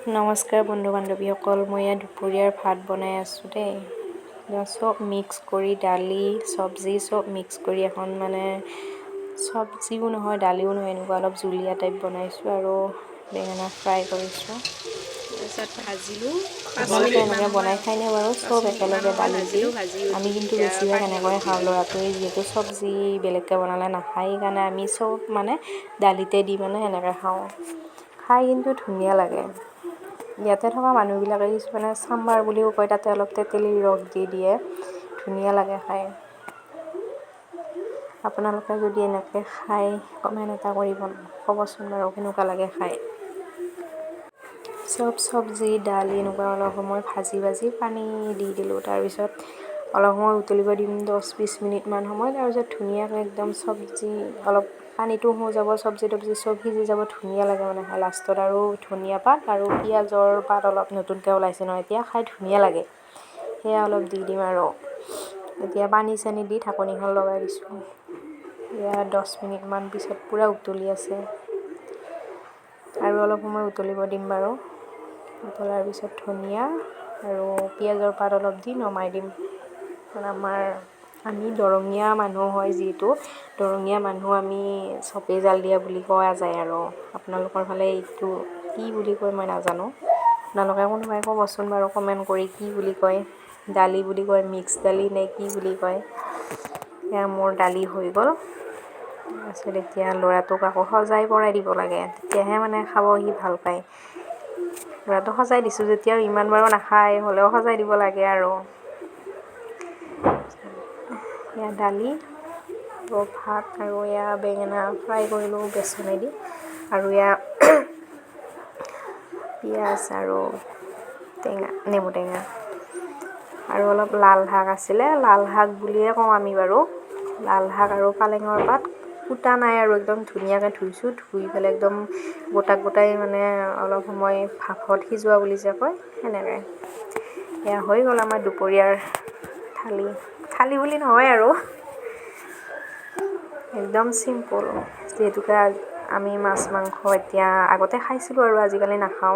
নমস্কাৰ বন্ধু বান্ধৱীসকল, মই ইয়াত দুপৰীয়াৰ ভাত বনাই আছোঁ দেই। চব মিক্স কৰি দালি চব্জি চব মিক্স কৰি এখন মানে চব্জিও নহয় দালিও নহয় এনেকুৱা অলপ জুলীয়া টাইপ বনাইছোঁ আৰু বেঙেনা ফ্ৰাই কৰিছোঁ। তাৰপিছত ভাজিলোঁ 5 আপোনালোকে মিনিটমান এনেকৈ সময় বনাই খায়নে বাৰু? 5 চব মিনিটমান একেলগে সময় দালিত দি। ভাজিলোঁ। ভাজি আমি উঠি কিন্তু এতিয়া বেছিভাগ পানী এনেকৈ অলপ খাওঁ, দিলোঁ। ল'ৰাটোৱে যিহেতু চব্জি বেলেগকৈ বনালে নাখায়, সেইকাৰণে আমি চব মানে দালিতে দি মানে এনেকৈ খাওঁ। খাই কিন্তু ধুনীয়া লাগে। ইয়াতে থকা মানুহবিলাকে কিছুমানে চাম্বাৰ বুলিও কয়, তাতে অলপ তেতেলীৰ ৰস দি দিয়ে, ধুনীয়া লাগে খাই। আপোনালোকে যদি এনেকৈ খাই কমেণ্ট এটা কৰিব ক'বচোন বাৰু কেনেকুৱা লাগে খাই। চব চব্জি দালি এনেকুৱা অলপ সময় ভাজি পানী দি দিলোঁ। তাৰপিছত অলপ সময় উতলিব দিম 10-20 মিনিটমান সময়। তাৰপিছত ধুনীয়াকৈ একদম চব্জি অলপ পানীটো যাব, চব্জি তব্জি চব সিজি যাব, ধুনীয়া লাগে মানে খাই। লাষ্টত আৰু ধনিয়া পাত আৰু পিঁয়াজৰ পাত অলপ নতুনকৈ ওলাইছে নহয় এতিয়া, খাই ধুনীয়া লাগে। সেয়া অলপ দি দিম আৰু এতিয়া পানী চানী দি ঢাকনিখন লগাই দিছোঁ। এয়া 10 মিনিটমান পিছত পূৰা উতলি আছে আৰু অলপ সময় উতলিব দিম বাৰু। উতলাৰ পিছত ধনিয়া আৰু পিঁয়াজৰ পাত অলপ দি নমাই দিম। আমি দৰঙীয়া মানুহ হয় যিহেতু, দৰঙীয়া মানুহ আমি চবেই জাল দিয়া বুলি কোৱা যায় আৰু আপোনালোকৰ ফালে এইটো কি বুলি কয় মই নাজানো। আপোনালোকে কোনোবাই ক'বচোন বাৰু কমেণ্ট কৰি কি বুলি কয়, দালি বুলি কয়, মিক্স দালি নে কি বুলি কয়। এয়া মোৰ দালি হৈ গ'ল। তাৰপিছত এতিয়া ল'ৰাটোক আকৌ সজাই পৰাই দিব লাগে, তেতিয়াহে মানে খাব সি ভাল পায়। ল'ৰাটোক সজাই দিছোঁ যেতিয়াও ইমান বাৰু নাখায়, হ'লেও সজাই দিব লাগে আৰু। এয়া দালি আৰু ভাত আৰু এয়া বেঙেনা ফ্ৰাই কৰিলোঁ বেচনেদি আৰু এয়া পিঁয়াজ আৰু নেমু টেঙা আৰু অলপ লাল শাক আছিলে, লাল শাক বুলিয়ে কওঁ আমি বাৰু। লাল শাক আৰু পালেঙৰ পাত কুটা নাই আৰু একদম ধুনীয়াকৈ ধুইছোঁ, ধুই পেলাই একদম গোটাই মানে অলপ সময় ভাপত সিজোৱা বুলি যে কয় সেনেকৈ। এয়া হৈ গ'ল আমাৰ দুপৰীয়াৰ থালি বুলি নহয় আৰু একদম চিম্পুল। যিহেতুকে আমি মাছ মাংস এতিয়া আগতে খাইছিলোঁ আৰু আজিকালি নাখাওঁ।